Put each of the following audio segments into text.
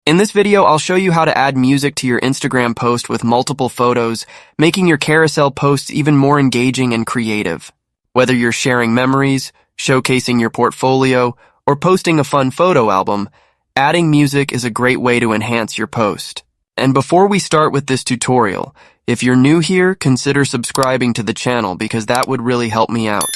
In this video, I'll show you how to add music to your Instagram post with multiple photos, making your carousel posts even more engaging and creative. Whether you're sharing memories, showcasing your portfolio, or posting a fun photo album, adding music is a great way to enhance your post. And before we start with this tutorial, if you're new here, consider subscribing to the channel because that would really help me out.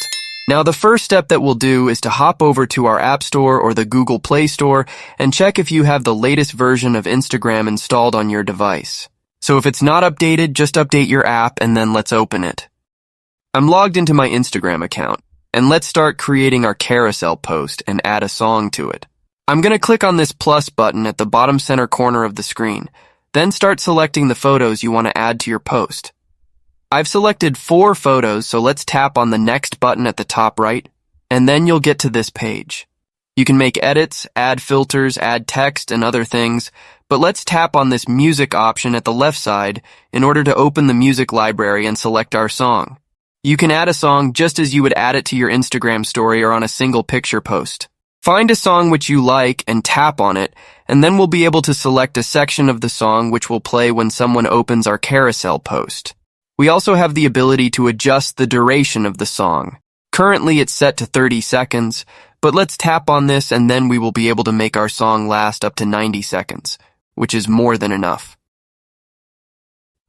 Now, the first step that we'll do is to hop over to our App Store or the Google Play Store and check if you have the latest version of Instagram installed on your device. So if it's not updated, just update your app and then let's open it. I'm logged into my Instagram account, and let's start creating our carousel post and add a song to it. I'm going to click on this plus button at the bottom center corner of the screen, then start selecting the photos you want to add to your post. I've selected 4 photos, so let's tap on the next button at the top right, and then you'll get to this page. You can make edits, add filters, add text, and other things, but let's tap on this music option at the left side in order to open the music library and select our song. You can add a song just as you would add it to your Instagram story or on a single picture post. Find a song which you like and tap on it, and then we'll be able to select a section of the song which will play when someone opens our carousel post. We also have the ability to adjust the duration of the song. Currently it's set to 30 seconds, but let's tap on this and then we will be able to make our song last up to 90 seconds, which is more than enough.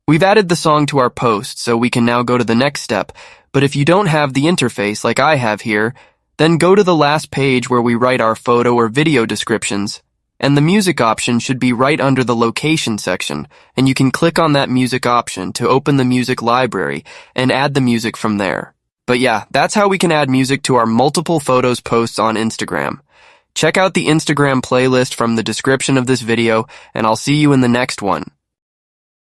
We've added the song to our post, so we can now go to the next step, but if you don't have the interface like I have here, then go to the last page where we write our photo or video descriptions, and the music option should be right under the location section, and you can click on that music option to open the music library and add the music from there. But yeah, that's how we can add music to our multiple photos posts on Instagram. Check out the Instagram playlist from the description of this video, and I'll see you in the next one.